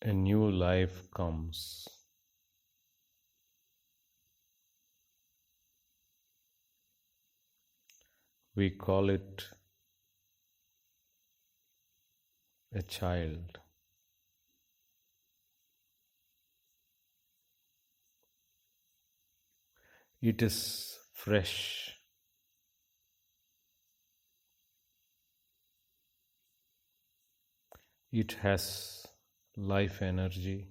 A new life comes. We call it a child. It is fresh. It has life energy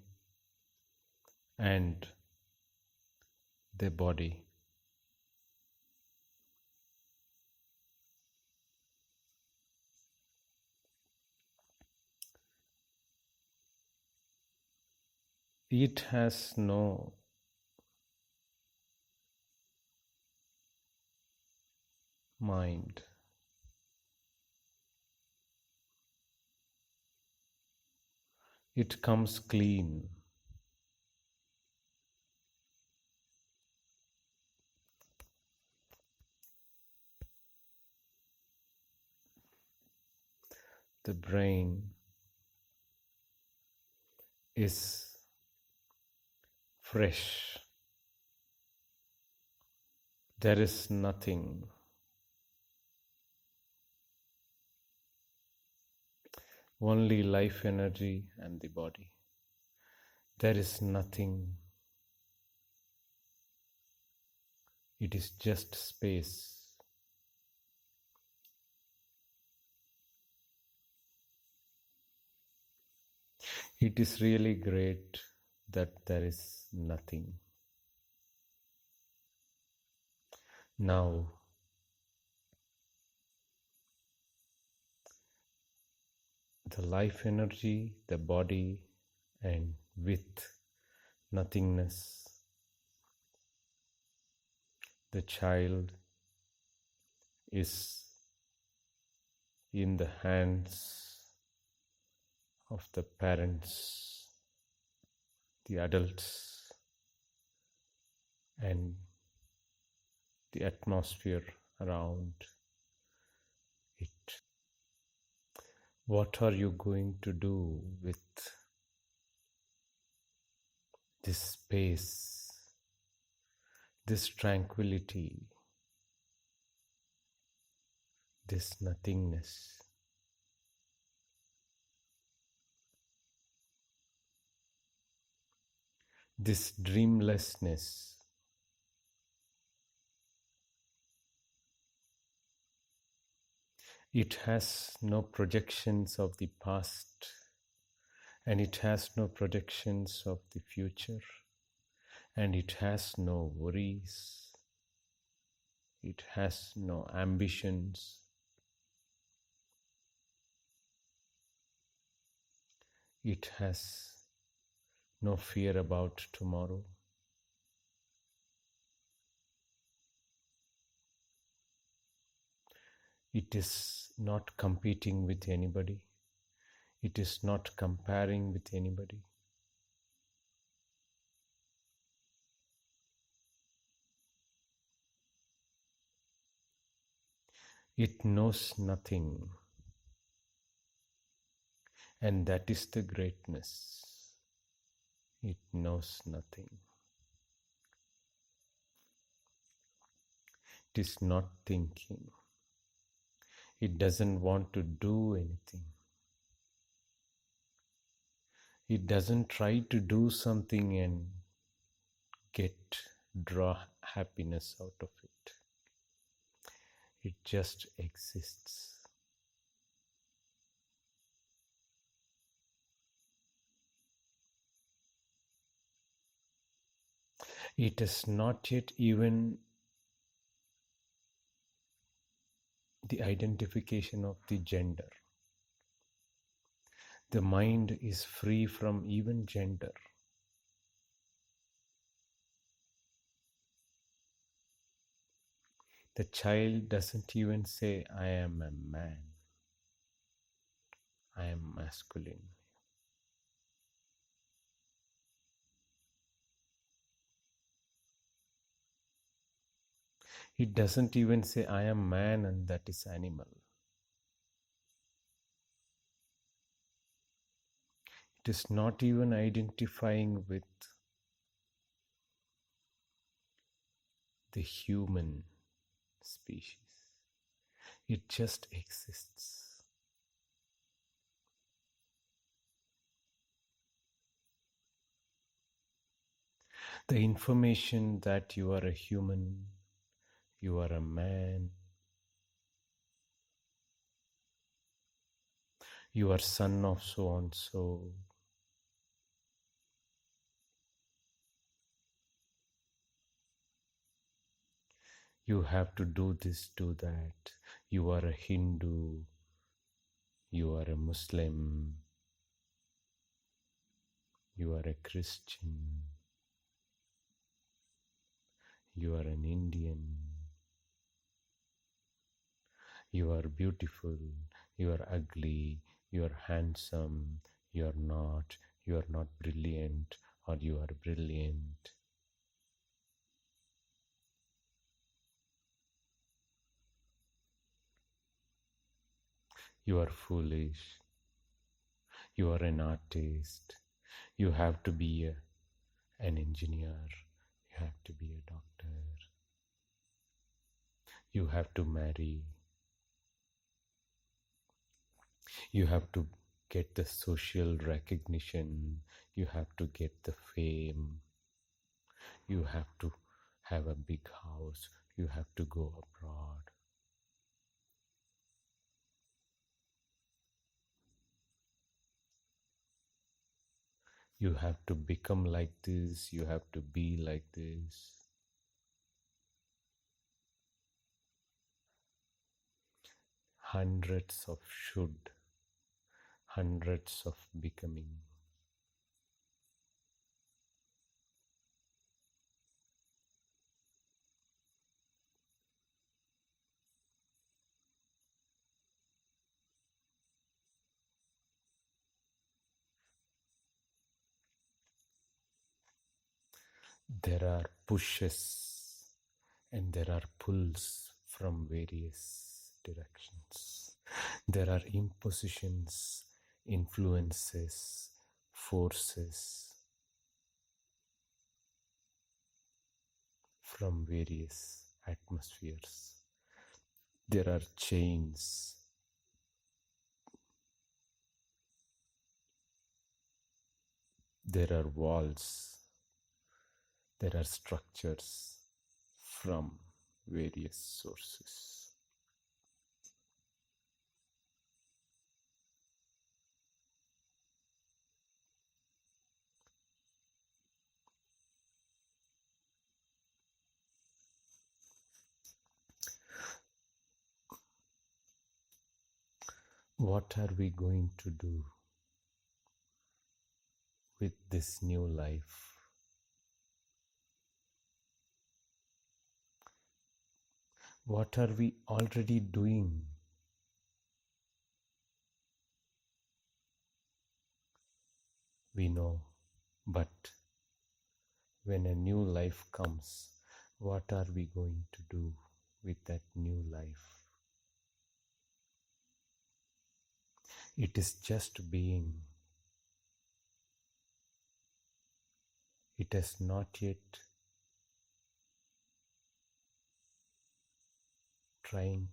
and the body. It has no mind. It comes clean. The brain is fresh. There is nothing. Only life energy and the body. There is nothing. It is just space. It is really great that there is nothing. Now, the life energy, the body, and with nothingness, the child is in the hands of the parents, the adults, and the atmosphere around it. What are you going to do with this space, this tranquility, this nothingness? This dreamlessness? It has no projections of the past, and it has no projections of the future, and it has no worries, it has no ambitions, it has no fear about tomorrow. It is not competing with anybody. It is not comparing with anybody. It knows nothing. And that is the greatness. It knows nothing. It is not thinking. It doesn't want to do anything. It doesn't try to do something and draw happiness out of it. It just exists. It is not yet even the identification of the gender. The mind is free from even gender. The child doesn't even say, I am a man, I am masculine. It doesn't even say, I am man and that is animal. It is not even identifying with the human species. It just exists. The information that you are a human, you are a man, you are son of so and so, you have to do this, do that, you are a Hindu, you are a Muslim, you are a Christian, you are an Indian, you are beautiful, you are ugly, you are handsome, you are not brilliant, or you are brilliant. You are foolish, you are an artist, you have to be an engineer, you have to be a doctor, you have to marry, you have to get the social recognition, you have to get the fame, you have to have a big house, you have to go abroad. You have to become like this, you have to be like this. Hundreds of should, hundreds of becoming. There are pushes and there are pulls from various directions. There are impositions, influences, forces from various atmospheres. There are chains. There are walls. There are structures from various sources. What are we going to do with this new life? What are we already doing? We know, but when a new life comes, what are we going to do with that new life? It is just being. It has not yet trying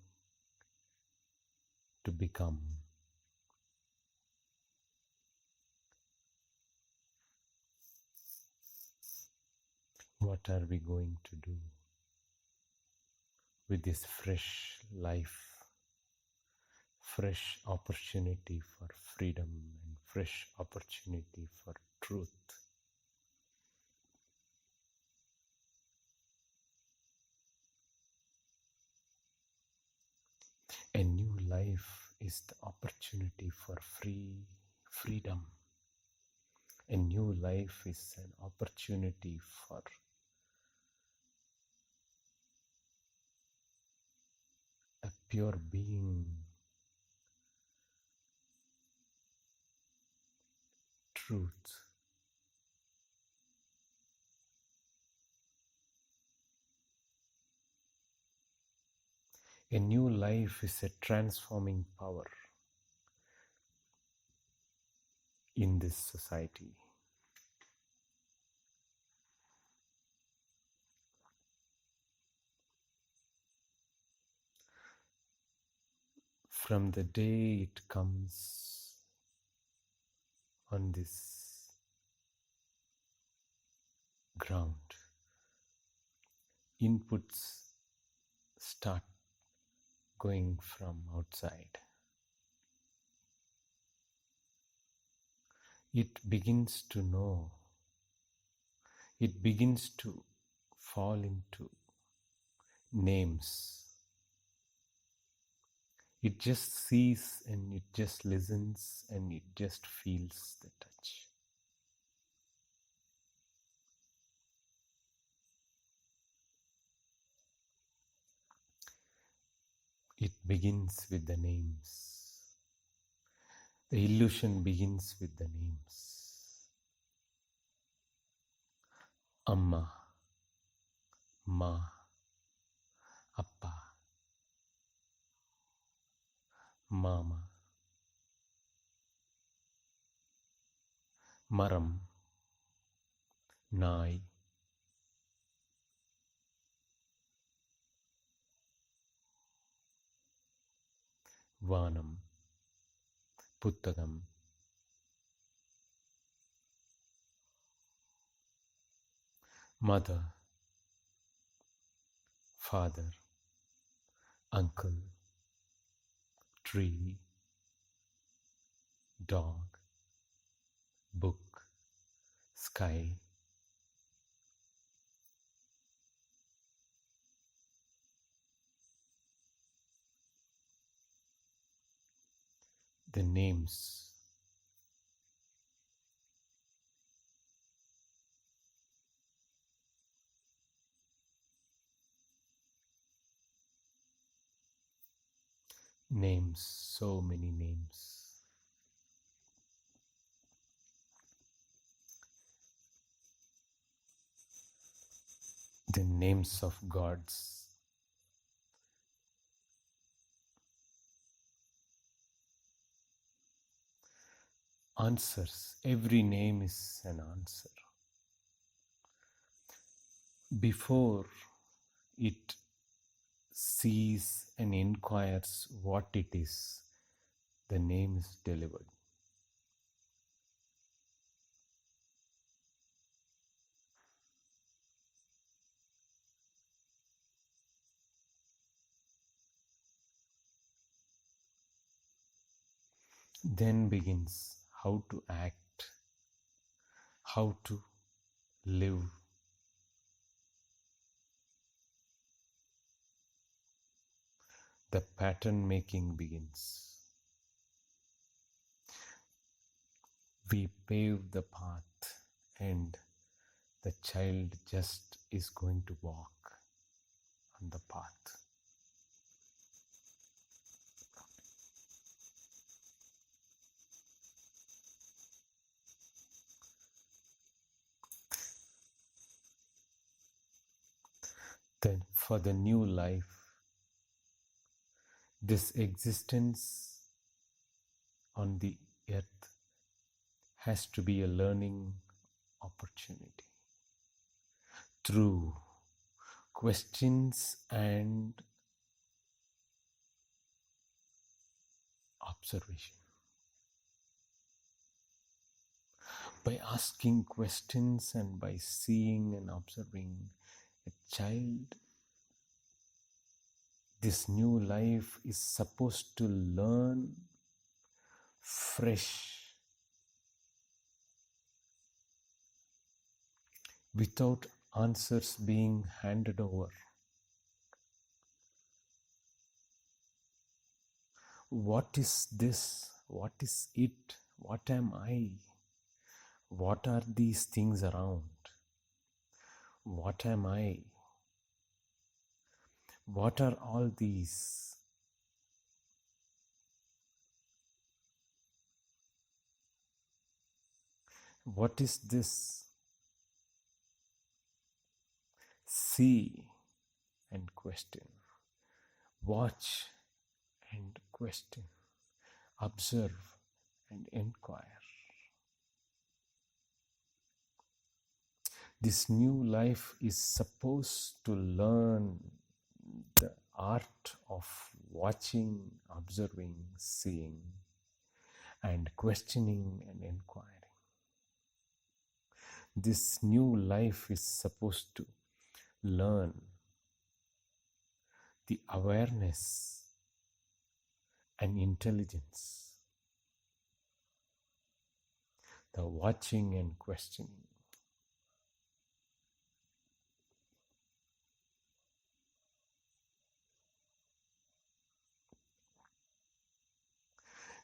to become. What are we going to do with this fresh life, fresh opportunity for freedom and fresh opportunity for truth? A new life is the opportunity for freedom. A new life is an opportunity for a pure being, truth. A new life is a transforming power. in this society. From the day it comes on this ground, inputs start going from outside. It begins to know, it begins to fall into names. It just sees and it just listens and it just feels the touch. It begins with the names. The illusion begins with the names. Amma, Ma, Appa, Mama, Maram, Nai, Vanam, Puttagam, Mother, Father, Uncle, Tree, Dog, Book, Sky, the names. Names, so many names. The names of gods. Answers. Every name is an answer. Before it sees and inquires what it is, the name is delivered. Then begins how to act, how to live. The pattern making begins. We pave the path and the child just is going to walk on the path. Then for the new life, this existence on the earth has to be a learning opportunity through questions and observation. By asking questions and by seeing and observing a child, this new life is supposed to learn fresh, without answers being handed over. What is this? What is it? What am I? What are these things around? What am I? What are all these? What is this? See and question. Watch and question. Observe and inquire. This new life is supposed to learn the art of watching, observing, seeing, and questioning and inquiring. This new life is supposed to learn the awareness and intelligence, the watching and questioning.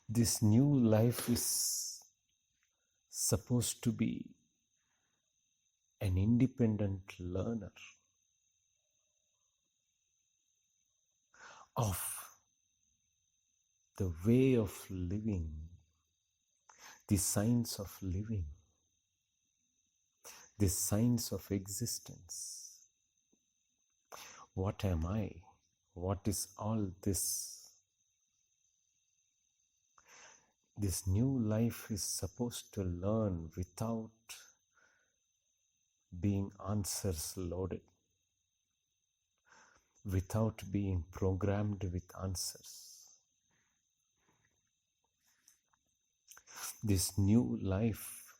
This new life is supposed to be an independent learner of the way of living, the science of living, the science of existence. What am I? What is all this? This new life is supposed to learn without being answers loaded, without being programmed with answers. This new life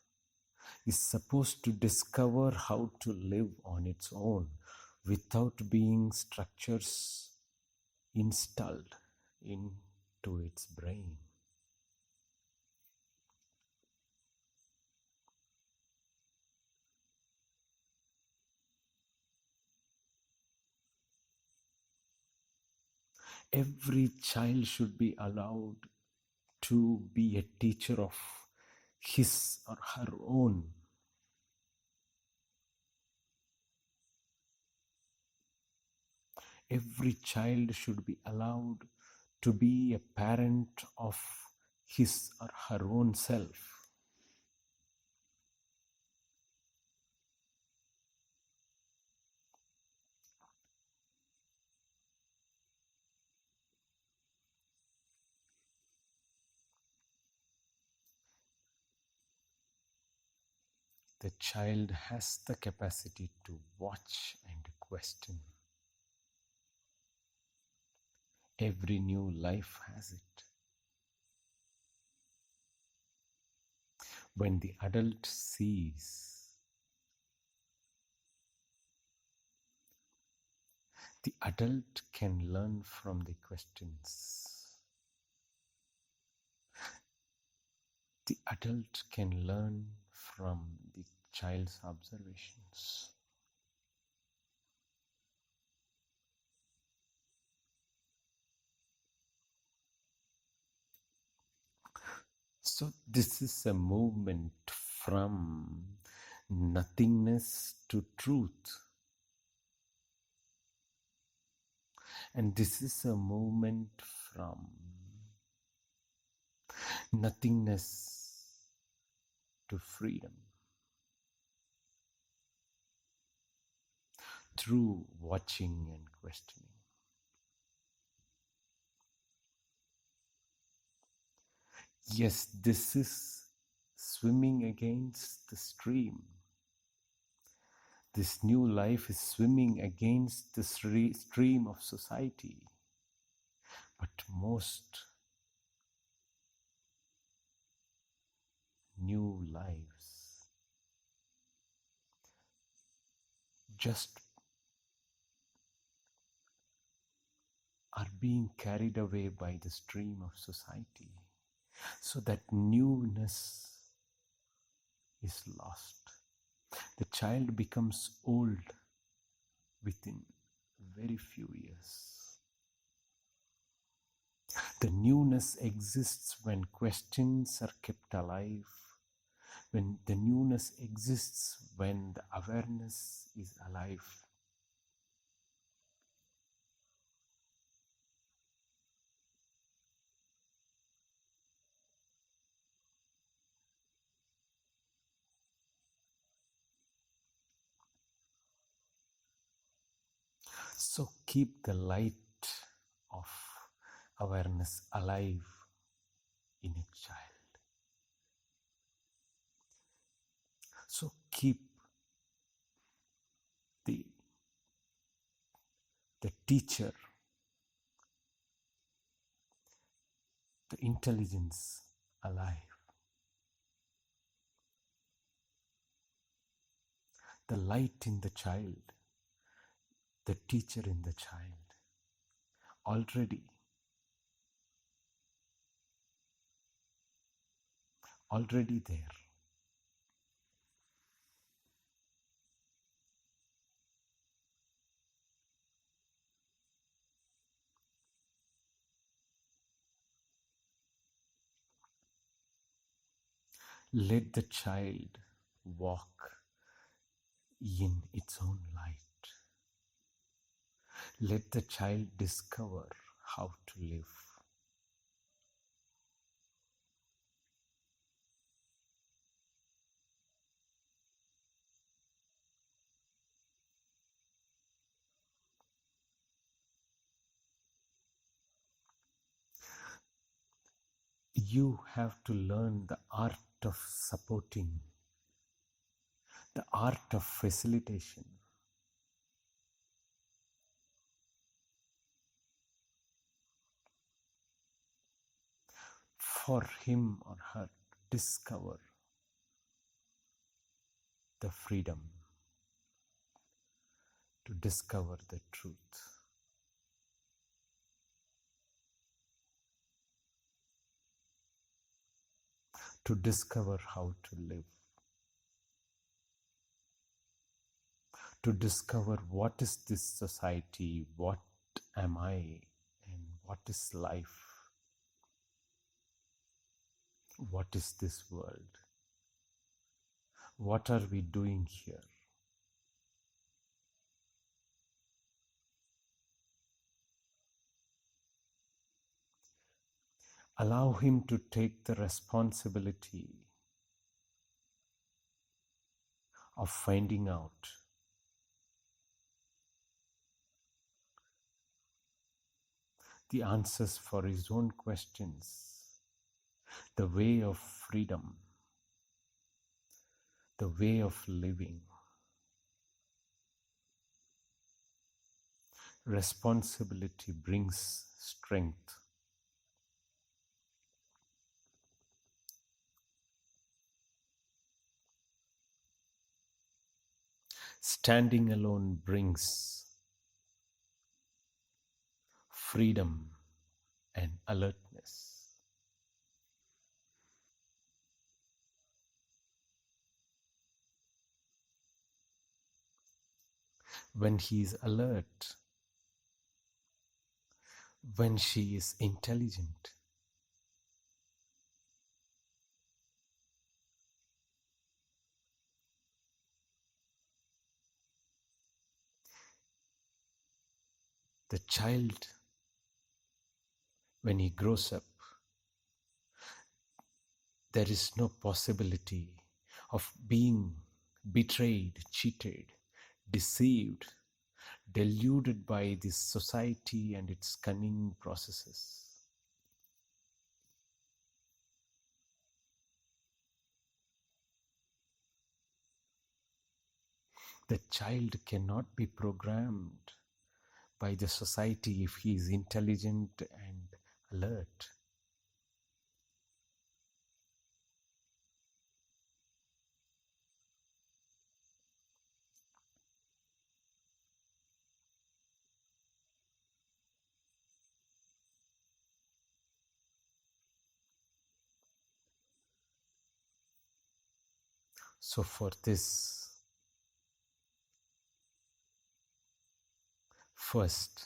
is supposed to discover how to live on its own without being structures installed into its brain. Every child should be allowed to be a teacher of his or her own. Every child should be allowed to be a parent of his or her own self. The child has the capacity to watch and question. Every new life has it. When the adult sees, the adult can learn from the questions. The adult can learn from the child's observations. So this is a movement from nothingness to truth. And this is a movement from nothingness to freedom through watching and questioning. Yes, this is swimming against the stream. This new life is swimming against the stream of society. But most new lives just are being carried away by the stream of society. So that newness is lost. The child becomes old within very few years. The newness exists when questions are kept alive, when the newness exists when the awareness is alive. So keep the light of awareness alive in a child. So keep teacher, the intelligence alive, the light in the child, the teacher in the child, already there. Let the child walk in its own light. Let the child discover how to live. You have to learn the art of supporting, the art of facilitation. For him or her to discover the freedom, to discover the truth. To discover how to live. To discover what is this society, what am I, and what is life? What is this world? What are we doing here? Allow him to take the responsibility of finding out the answers for his own questions, the way of freedom, the way of living. Responsibility brings strength. Standing alone brings freedom and alertness. When he is alert, when she is intelligent, the child, when he grows up, there is no possibility of being betrayed, cheated, deceived, deluded by this society and its cunning processes. The child cannot be programmed by the society if he is intelligent and alert. So for this, first,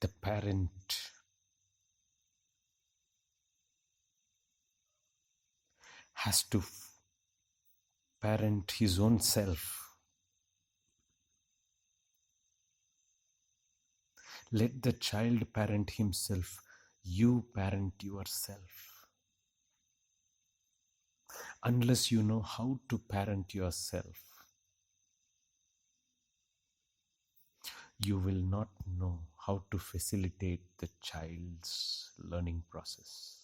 the parent has to parent his own self. Let the child parent himself. You parent yourself. Unless you know how to parent yourself, you will not know how to facilitate the child's learning process.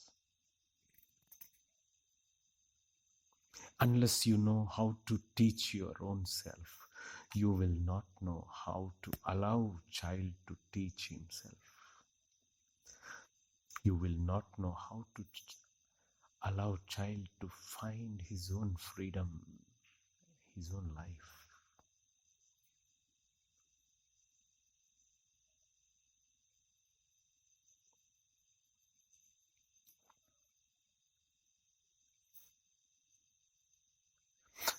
Unless you know how to teach your own self, You will not know how to allow child to teach himself. You will not know how to allow child to find his own freedom, his own life.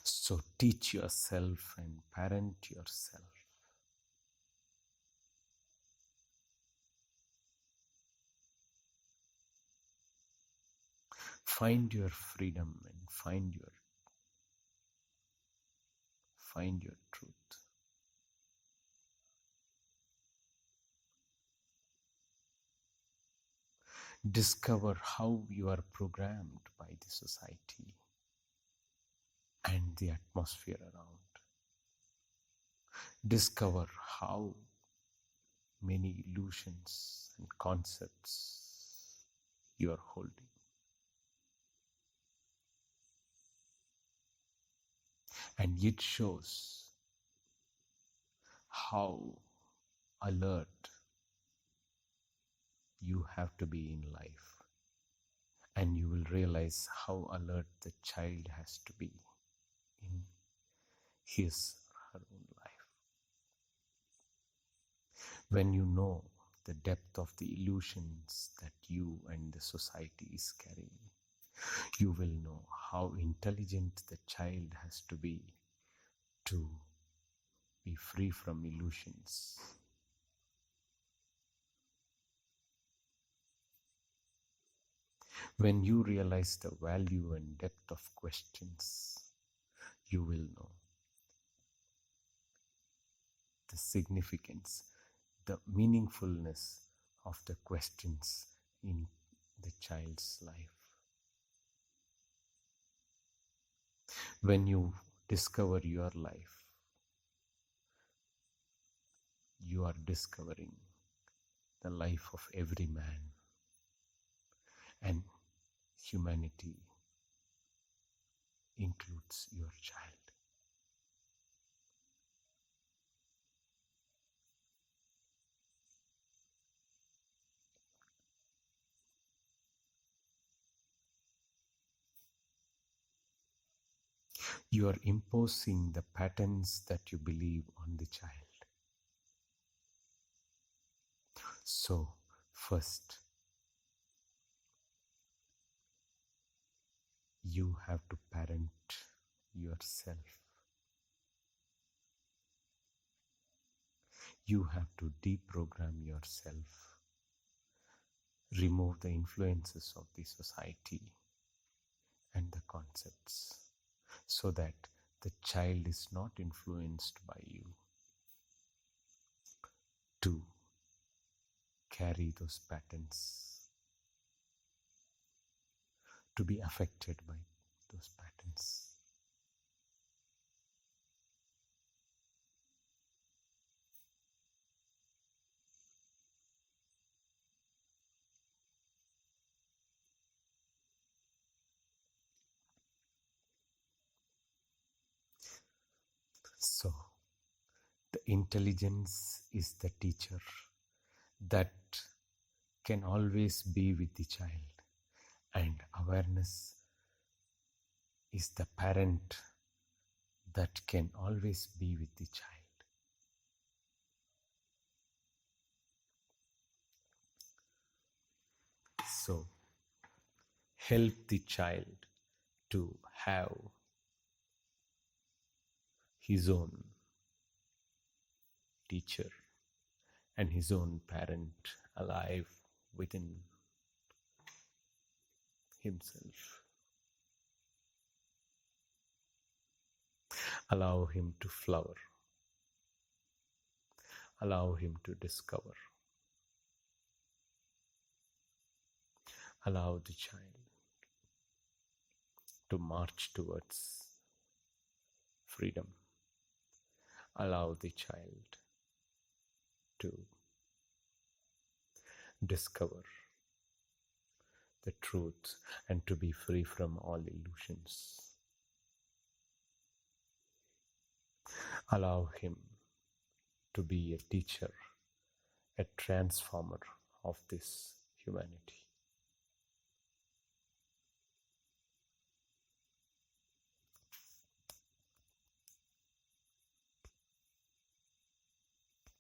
So teach yourself and parent yourself. Find your freedom and find your truth. Discover how you are programmed by the society and the atmosphere around. Discover how many illusions and concepts you are holding. And it shows how alert you have to be in life. And you will realize how alert the child has to be in his or her own life. When you know the depth of the illusions that you and the society is carrying, you will know how intelligent the child has to be free from illusions. When you realize the value and depth of questions, you will know the significance, the meaningfulness of the questions in the child's life. When you discover your life, you are discovering the life of every man, and humanity includes your child. You are imposing the patterns that you believe on the child. So, first, you have to parent yourself. You have to deprogram yourself, remove the influences of the society and the concepts, so that the child is not influenced by you to carry those patterns, to be affected by those patterns. So, the intelligence is the teacher that can always be with the child, and awareness is the parent that can always be with the child. So, help the child to have his own teacher and his own parent alive within himself. Allow him to flower. Allow him to discover. Allow the child to march towards freedom. Allow the child to discover the truth and to be free from all illusions. Allow him to be a teacher, a transformer of this humanity.